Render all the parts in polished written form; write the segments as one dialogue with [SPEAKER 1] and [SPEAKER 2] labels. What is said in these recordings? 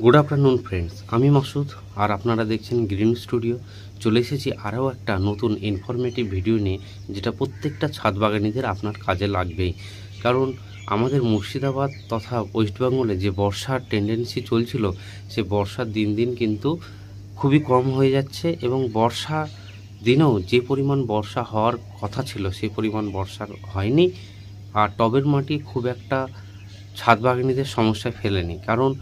[SPEAKER 1] Good afternoon friends, আমি মাসুদ আর আপনারা দেখছেন গ্রিন স্টুডিও। চলে এসেছি আরও একটা নতুন ইনফরমেটিভ ভিডিও নিয়ে, যেটা প্রত্যেকটা ছাদ বাগানিদের আপনার কাজে লাগবেই। কারণ আমাদের মুর্শিদাবাদ তথা ওয়েস্টবেঙ্গলে যে বর্ষার টেন্ডেন্সি চলছিল, সে বর্ষার দিন দিন কিন্তু খুবই কম হয়ে যাচ্ছে এবং বর্ষা দিনেও যে পরিমাণ বর্ষা হওয়ার কথা ছিল সেই পরিমাণ বর্ষা হয়নি। আর টবের মাটি খুব একটা ছাদ বাগানিদের সমস্যায় ফেলেনি, কারণ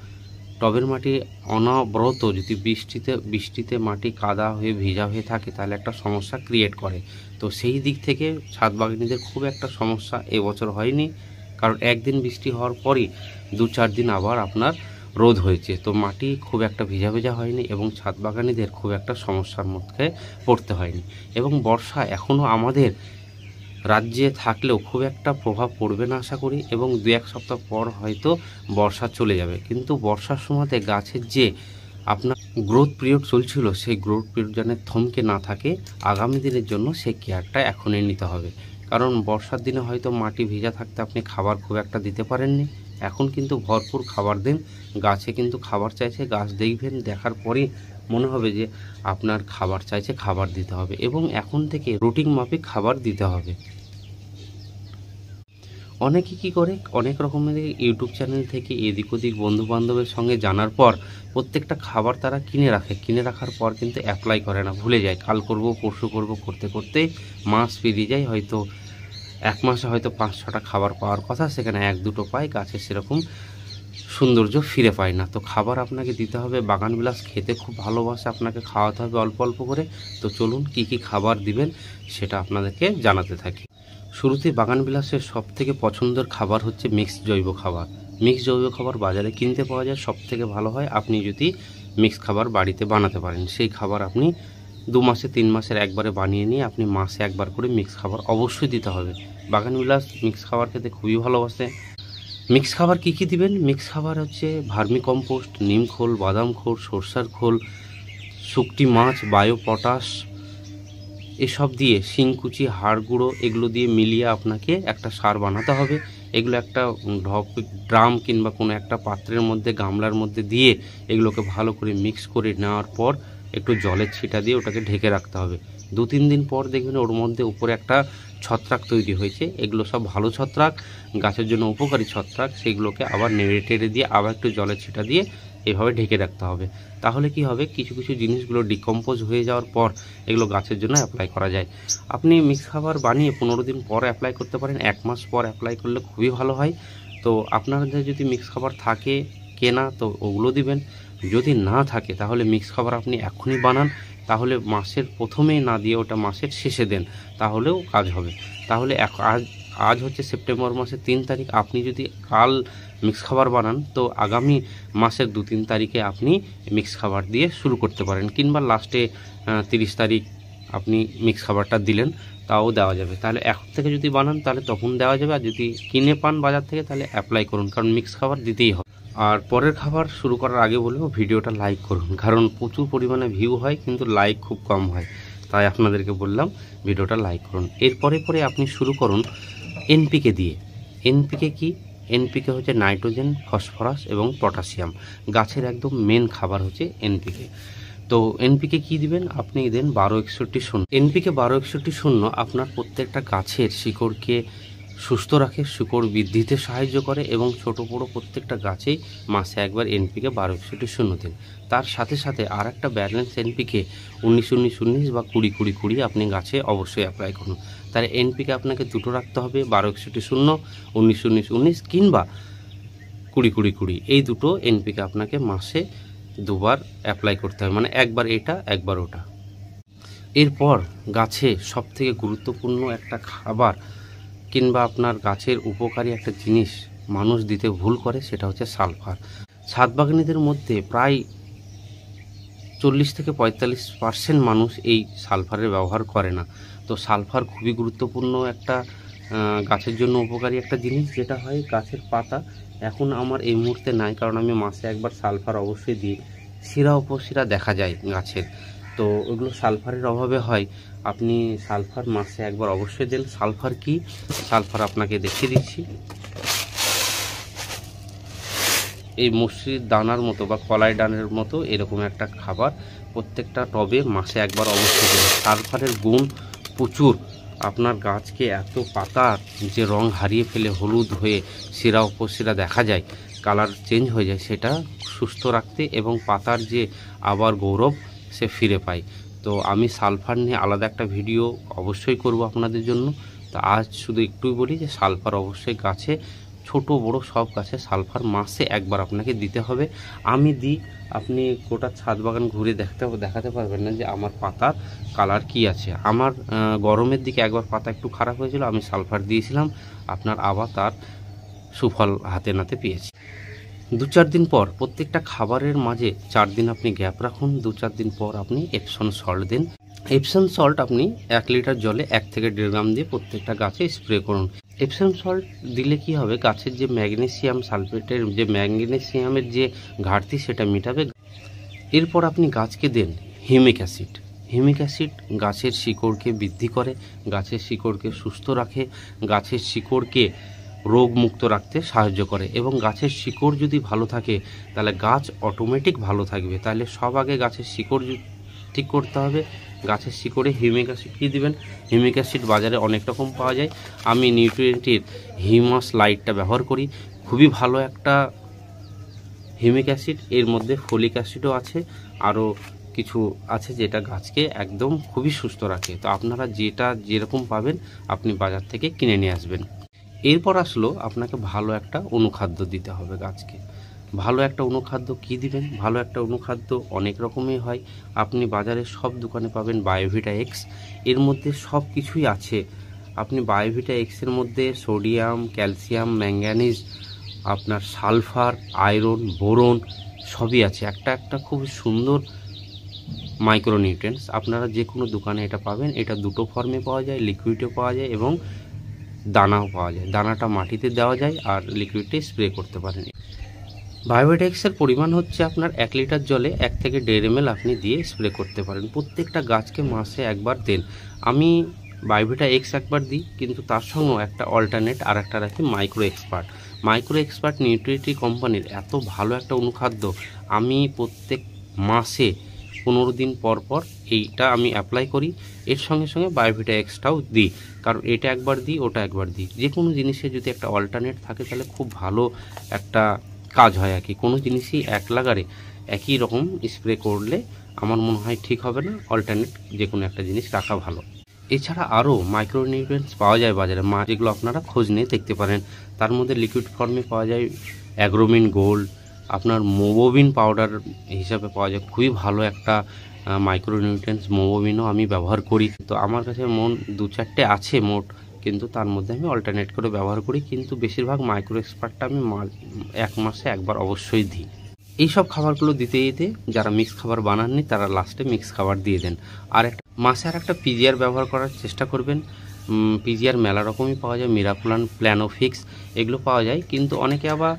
[SPEAKER 1] টবের মাটি অনবরত যদি বৃষ্টিতে মাটি কাদা হয়ে ভিজা হয়ে থাকে তাহলে একটা সমস্যা ক্রিয়েট করে। তো সেই দিক থেকে ছাদ বাগানিদের খুব একটা সমস্যা এবছর হয়নি, কারণ একদিন বৃষ্টি হওয়ার পরই 2-4 দিন আবার আপনার রোদ হয়েছে। তো মাটি খুব একটা ভিজা ভিজা হয়নি এবং ছাদ বাগানিদের খুব একটা সমস্যার মধ্যে পড়তে হয়নি। এবং বর্ষা এখনও আমাদের রাজ্যে থাকলেও খুব একটা প্রভাব পড়বে না আশা করি, এবং 2-1 সপ্তাহ পর হয়তো বর্ষা চলে যাবে। কিন্তু বর্ষার সময়তে গাছের যে আপনার গ্রোথ পিরিয়ড চলছিল, সেই গ্রোথ পিরিয়ড যেন থমকে না থাকে, আগামী দিনের জন্য সেই কেয়ারটা এখনই নিতে হবে। কারণ বর্ষার দিনে হয়তো মাটি ভিজা থাকতে আপনি খাবার খুব একটা দিতে পারেননি, এখন কিন্তু ভরপুর খাবার দিন। গাছে কিন্তু খাবার চাইছে, গাছ দেখবেন, দেখার পরই মনে হবে যে আপনার খাবার চাইছে, খাবার দিতে হবে এবং এখন থেকে রুটিন মাফিক খাবার দিতে হবে। অনেকে কী করে, অনেক রকমের ইউটিউব চ্যানেল থেকে এদিক ওদিক বন্ধু বান্ধবের সঙ্গে জানার পর প্রত্যেকটা খাবার তারা কিনে রাখার পর কিন্তু অ্যাপ্লাই করে না, ভুলে যায়। কাল করব, পরশু করব করতে করতে মাস পেরিয়ে যায়। হয়তো 1 মাসে হয়তো 5-6টা খাবার পাওয়ার কথা, সেখানে 1-2টো পায়, গাছের সেরকম সৌন্দর্য ফিরে পায় না। তো খাবার আপনাকে দিতে হবে। বাগান বিলাস খেতে খুব ভালোবাসে, আপনাকে খাওয়াতে হবে অল্প অল্প করে। তো চলুন কি কি খাবার দিবেন সেটা আপনাদেরকে জানাতে থাকি। শুরুতেই বাগান বিলাসের সবথেকে পছন্দের খাবার হচ্ছে মিক্সড জৈব খাবার। মিক্সড জৈব খাবার বাজারে কিনতে পাওয়া যায়, সবথেকে ভালো হয় আপনি যদি মিক্স খাবার বাড়িতে বানাতে পারেন। সেই খাবার আপনি 2 মাসে 3 মাসের একবারে বানিয়ে নিয়ে আপনি মাসে একবার করে মিক্স খাবার অবশ্যই দিতে হবে। বাগান বিলাস মিক্স খাবার খেতে খুবই ভালোবাসে। মিক্স খাবার কী কী দিবেন? মিক্স খাবার হচ্ছে ভার্মি কম্পোস্ট, নিম খোল, বাদাম খোল, সরষার খোল, শুকটি মাছ, বায়ো পটাশ, এসব দিয়ে শিংকুচি, হাড় গুঁড়ো, এগুলো দিয়ে মিলিয়ে আপনাকে একটা সার বানাতে হবে। এগুলো একটা ড্রাম কিংবা কোনো একটা পাত্রের মধ্যে, গামলার মধ্যে দিয়ে এগুলোকে ভালো করে মিক্স করে নেওয়ার পর একটু জলের ছিটা দিয়ে ওটাকে ঢেকে রাখতে হবে। 2-3 দিন পর দেখবেন ওর মধ্যে উপরে একটা ছত্রাক তৈরি হয়েছে। এগুলো সব ভালো ছত্রাক, গাছের জন্য উপকারী ছত্রাক। সেগুলোকে আবার নেড়ে টেড়ে দিয়ে আবার একটু জলের ছিটা দিয়ে এভাবে ঢেকে রাখতে হবে। তাহলে কি হবে, কিছু কিছু জিনিসগুলো ডিকম্পোজ হয়ে যাওয়ার পর এগুলো গাছের জন্য অ্যাপ্লাই করা যায়। আপনি মিক্স খাবার বানিয়ে 15 দিন পর অ্যাপ্লাই করতে পারেন, 1 মাস পর অ্যাপ্লাই করলে খুবই ভালো হয়। তো আপনাদের যদি মিক্স খাবার থাকে কেনা, তো ওগুলো দিবেন। যদি না থাকে তাহলে মিক্স খাবার আপনি এখনই বানান, তাহলে মাসের প্রথমেই না দিয়ে ওটা মাসের শেষে দেন, তাহলেও কাজ হবে। তাহলে আজ হচ্ছে সেপ্টেম্বর মাসের 3 তারিখ, আপনি যদি কাল মিক্স খাবার বানান তো আগামী মাসের 2-3 তারিখে আপনি মিক্স খাবার দিয়ে শুরু করতে পারেন, কিংবা লাস্টে 30 তারিখ আপনি মিক্স খাবারটা দিলেন, তাও দেওয়া যাবে। তাহলে এখন থেকে যদি বানান তাহলে তখন দেওয়া যাবে, আর যদি কিনে পান বাজার থেকে তাহলে অ্যাপ্লাই করুন, কারণ মিক্স খাবার দিতেই হবে। আর পরের খাবার শুরু করার আগে বলবো ভিডিওটা লাইক করুন, কারণ প্রচুর পরিমাণে ভিউ হয় কিন্তু লাইক খুব কম হয়, তাই আপনাদেরকে বললাম ভিডিওটা লাইক করুন। পরে আপনি শুরু করুন এনপিকে দিয়ে। এনপিকে কি? এনপিকে হচ্ছে নাইট্রোজেন, ফসফরাস এবং পটাশিয়াম। গাছের একদম মেন খাবার হচ্ছে এনপিকে। তো এনপিকে কি দিবেন? আপনি দেন 12-61-0। এনপিকে 12-61-0 আপনার প্রত্যেকটা গাছের শিকড়কে সুস্থ রাখে, শিকড় বৃদ্ধিতে সাহায্য করে এবং ছোট বড় প্রত্যেকটা গাছেই মাসে একবার এনপিকে 12-61-0 দিন। তার সাথে সাথে আর একটা ব্যালেন্স এনপিকে 19-19-19 বা 20-20-20 আপনি গাছে অবশ্যই অ্যাপ্লাই করুন। তাহলে এনপিকে আপনাকে দুটো রাখতে হবে, 12-61-0, 19-19-19 কিংবা 20-20-20। এই দুটো এনপিকে আপনাকে মাসে 2বার অ্যাপ্লাই করতে হবে, মানে একবার এটা একবার ওটা। এরপর গাছে সবথেকে গুরুত্বপূর্ণ একটা খাবার কিংবা আপনার গাছের উপকারী একটা জিনিস মানুষ দিতে ভুল করে, সেটা হচ্ছে সালফার। ছাদ বাগানীদের মধ্যে প্রায় 40-45% মানুষ এই সালফারের ব্যবহার করে না। তো সালফার খুবই গুরুত্বপূর্ণ একটা গাছের জন্য উপকারী একটা জিনিস। যেটা হয় গাছের পাতা, এখন আমার এই মুহূর্তে নাই, কারণ আমি মাসে একবার সালফার অবশ্যই দিই। শিরা উপশিরা দেখা যায় গাছের, তো ওগুলো সালফারের অভাবে হয়। আপনি সালফার মাসে একবার অবশ্যই দেন। সালফার কি? সালফার আপনাকে দেখিয়ে দিচ্ছি। এই মসৃর দানার মতো বা কলাই ডানের মতো এরকম একটা খাবার প্রত্যেকটা টবে মাসে একবার অবশ্যই দেবেন। সালফারের গুণ প্রচুর, আপনার গাছকে এত পাতার যে রং হারিয়ে ফেলে হলুদ হয়ে শিরা উপশিরা দেখা যায়, কালার চেঞ্জ হয়ে যায়, সেটা সুস্থ রাখতে এবং পাতার যে আবার গৌরব সে ফিরে পায়। তো আমি সালফার নিয়ে আলাদা একটা ভিডিও অবশ্যই করব আপনাদের জন্য। তো আজ শুধু একটুই বলি যে সালফার অবশ্যই গাছে, ছোট বড় সব গাছে সালফার মাসে একবার আপনাকে দিতে হবে। আমি দিই, আপনি গোটা ছাদ বাগান ঘুরে দেখাতে পারবেন না যে আমার পাতার কালার কি আছে। আমার গরমের দিকে একবার পাতা একটু খারাপ হয়েছিল, আমি সালফার দিয়েছিলাম, আপনার আবার তার সুফল হাতে নাতে পেয়েছি। 2-4 দিন পর প্রত্যেকটা খাবারের মাঝে 4 দিন আপনি গ্যাপ রাখুন, 2-4 দিন পর আপনি এপসন সল্ট দিন। এপসন সল্ট আপনি 1 লিটার জলে 1 থেকে 1.5 গ্রাম দিয়ে প্রত্যেকটা গাছে স্প্রে করুন। এপসন সল্ট দিলে কি হবে, গাছের যে ম্যাগনেসিয়াম সালফেটের যে ম্যাগনেসিয়ামের যে ঘাটতি সেটা মেটাবে। এরপর আপনি গাছকে দেন হিউমিক অ্যাসিড। হিউমিক অ্যাসিড গাছের শিকড়কে বৃদ্ধি করে, গাছের শিকড়কে সুস্থ রাখে, গাছের শিকড়কে রোগমুক্ত রাখতে সাহায্য করে এবং গাছের শিকড় যদি ভালো থাকে তাহলে গাছ অটোমেটিক ভালো থাকবে। তাহলে সব আগে গাছের শিকড় ঠিক করতে হবে। গাছের শিকড়ে হিউমিক অ্যাসিড কী দিবেন, হিউমিক অ্যাসিড বাজারে অনেক রকম পাওয়া যায়, আমি নিউট্রিয়েন্টের হিউমাস লাইটটা ব্যবহার করি, খুবই ভালো একটা হিউমিক অ্যাসিড। এর মধ্যে ফলিক অ্যাসিডও আছে, আরও কিছু আছে যেটা গাছকে একদম খুবই সুস্থ রাখে। তো আপনারা যেটা যেরকম পাবেন আপনি বাজার থেকে কিনে নিয়ে আসবেন। এরপর আসলো আপনাকে ভালো একটা অনুখাদ্য দিতে হবে গাছকে। ভালো একটা অনুখাদ্য কি দিবেন, ভালো একটা অনুখাদ্য অনেক রকমই হয়, আপনি বাজারে সব দোকানে পাবেন বায়োভিটা এক্স। এর মধ্যে সব কিছুই আছে। আপনি বায়োভিটা এক্সের মধ্যে সোডিয়াম, ক্যালসিয়াম, ম্যাঙ্গানিজ, আপনার সালফার, আয়রন, বোরন সবই আছে। একটা খুব সুন্দর মাইক্রোনিউট্রিয়েন্টস। আপনারা যে কোনো দোকানে এটা পাবেন। এটা দুটো ফর্মে পাওয়া যায়, লিকুইডও পাওয়া যায় এবং দানাও পাওয়া যায়। দানাটা মাটিতে দেওয়া যায় আর লিকুইডটা স্প্রে করতে পারেন। বায়োভিটা এক্সের পরিমাণ হচ্ছে আপনার 1 লিটার জলে 1 থেকে 1.5 ml আপনি দিয়ে স্প্রে করতে পারেন। প্রত্যেকটা গাছকে মাসে একবার দেন। আমি বায়োভিটা এক্স একবার দিই, কিন্তু তার সঙ্গেও একটা অল্টারনেট আর একটা রাখি মাইক্রো এক্সপার্ট। মাইক্রো এক্সপার্ট নিউট্রিটি কোম্পানির এত ভালো একটা অনুখাদ্য, আমি প্রত্যেক মাসে 15 দিন পর পর এইটা আমি অ্যাপ্লাই করি। এর সঙ্গে সঙ্গে বায়োভিটা এক্সটাও দিই, কারণ এটা একবার দিই ওটা একবার দিই। যে কোনো জিনিসে যদি একটা অল্টারনেট থাকে তাহলে খুব ভালো একটা কাজ হয় আর কি। কোনো জিনিসই এক লাগারে একই রকম স্প্রে করলে আমার মনে হয় ঠিক হবে না, অল্টারনেট যে কোনো একটা জিনিস রাখা ভালো। এছাড়া আরও মাইক্রোনিউট্রিয়েন্টস পাওয়া যায় বাজারে, যেগুলো আপনারা খোঁজ নিয়ে দেখতে পারেন। তার মধ্যে লিকুইড ফর্মে পাওয়া যায় অ্যাগ্রোমিন গোল্ড, আপনার মোবোবিন পাউডার হিসাবে পাওয়া যায়, খুবই ভালো একটা মাইক্রোনিউট্রিয়েন্টস। মোবোবিনও আমি ব্যবহার করি। তো আমার কাছে 2-4টে আছে মোট, কিন্তু তার মধ্যে আমি অল্টারনেট করে ব্যবহার করি। কিন্তু বেশিরভাগ মাইক্রো এক্সপার্টটা আমি 1 মাসে একবার অবশ্যই দিই। এই সব খাবারগুলো দিতে দিতে যারা মিক্স খাবার বানাননি তারা লাস্টে মিক্স খাবার দিয়ে দেন। আর একটা মাসে আর একটা পিজিআর ব্যবহার করার চেষ্টা করবেন। পিজিআর মেলা রকমই পাওয়া যায়, মিরাকুলান, প্ল্যানোফিক্স এগুলো পাওয়া যায়। কিন্তু অনেকে আবার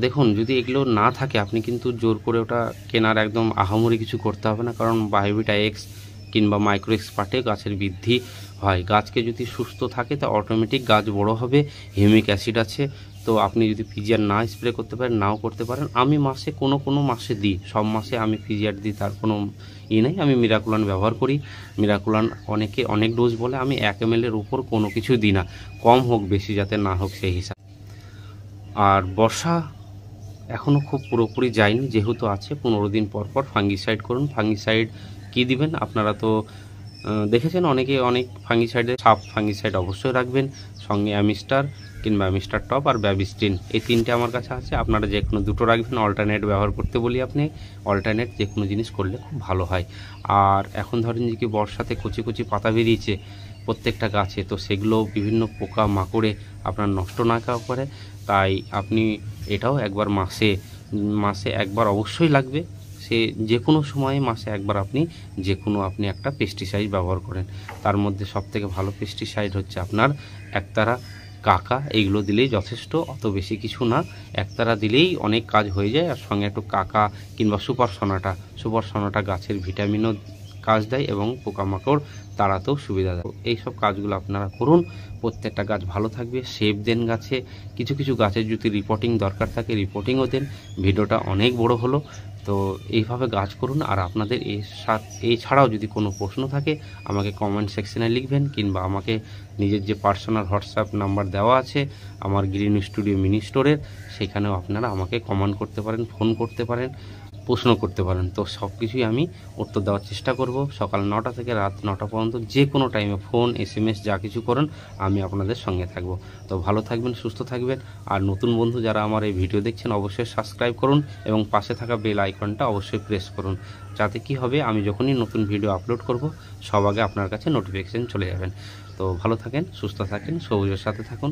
[SPEAKER 1] দেখুন, যদি এগুলো না থাকে আপনি কিন্তু জোর করে ওটা কেনার একদম আহামরি কিছু করতে হবে না, কারণ বায়োভিটা এক্স কিংবা মাইক্রো এক্সপার্টে গাছের বৃদ্ধি হয়। গাছকে যদি সুস্থ থাকে তা অটোমেটিক গাছ বড় হবে। হিউমিক অ্যাসিড আছে, তো আপনি যদি পিজিআর না স্প্রে করতে পারেন নাও করতে পারেন। আমি মাসে কোনো মাসে দিই, সব মাসে আমি পিজিআর দিই তার কোনো নেই। আমি মিরাকুলান ব্যবহার করি। মিরাকুলান অনেকে অনেক ডোজ বলে, আমি 1 ml উপর কোনো কিছু দিই না, কম হোক বেশি যাতে না হোক সেই হিসাবে। আর বর্ষা এখনও খুব পুরোপুরি যায়নি, যেহেতু আছে 15 দিন পর পর ফাঙ্গিসাইড করুন। ফাঙ্গিসাইড কি দিবেন আপনারা তো দেখেছেন, অনেকে অনেক ফাঙ্গিসাইডের সাপ ফাঙ্গিসাইড অবশ্যই রাখবেন, সঙ্গে অ্যামিস্টার কিংবা অ্যামিস্টার টপ আর ব্যাবিস্টিন, এই 3টে আমার কাছে আছে। আপনারা যে কোনো 2টো রাখবেন। অল্টারনেট ব্যবহার করতে বলি, আপনি অল্টারনেট যে কোনো জিনিস করলে খুব ভালো হয়। আর এখন ধরেন যে কি বর্ষাতে কচি কচি পাতা বেরিয়েছে প্রত্যেকটা গাছে, তো সেগুলো বিভিন্ন পোকা মাকড়ে আপনার নষ্ট না করে, তাই আপনি এটাও একবার মাসে একবার অবশ্যই লাগবে। সে যে কোনো সময়ে মাসে একবার আপনি আপনি একটা পেস্টিসাইড ব্যবহার করেন। তার মধ্যে সবথেকে ভালো পেস্টিসাইড হচ্ছে আপনার একতারা, কাকা, এইগুলো দিলেই যথেষ্ট, অত বেশি কিছু না। একতারা দিলেই অনেক কাজ হয়ে যায়। আর সঙ্গে একটু কাকা কিংবা সুপার সোনাটা গাছের ভিটামিনও কাজ দেয় এবং পোকামাকড় তাড়াতেও সুবিধা দেয়। এইসব কাজগুলো আপনারা করুন, প্রত্যেকটা গাছ ভালো থাকবে। সেব দেন গাছে, কিছু কিছু গাছের যদি রিপোর্টিং দরকার থাকে রিপোর্টিংও দেন। ভিডিওটা অনেক বড় হলো, তো এইভাবে গাছ করুন। আর আপনাদের এছাড়াও যদি কোনো প্রশ্ন থাকে আমাকে কমেন্ট সেকশনে লিখবেন, কিংবা আমাকে নিজের যে পার্সোনাল হোয়াটসঅ্যাপ নাম্বার দেওয়া আছে আমার গ্রিন স্টুডিও মিনি স্টোরের, সেখানেও আপনারা আমাকে কমেন্ট করতে পারেন, ফোন করতে পারেন, প্রশ্ন করতে পারেন। তো সব কিছুই আমি উত্তর দেওয়ার চেষ্টা করব। সকাল 9টা থেকে রাত 9টা পর্যন্ত যে কোনো টাইমে ফোন SMS যা কিছু করুন আমি আপনাদের সঙ্গে থাকব। তো ভালো থাকবেন, সুস্থ থাকবেন। আর নতুন বন্ধু যারা আমার এই ভিডিও দেখছেন অবশ্যই সাবস্ক্রাইব করুন এবং পাশে থাকা বেল আইকনটা অবশ্যই প্রেস করুন, যাতে কি হবে আমি যখনই নতুন ভিডিও আপলোড করব সব আগে আপনার কাছে নোটিফিকেশন চলে যাবেন। তো ভালো থাকেন, সুস্থ থাকেন, সবুজের সাথে থাকুন।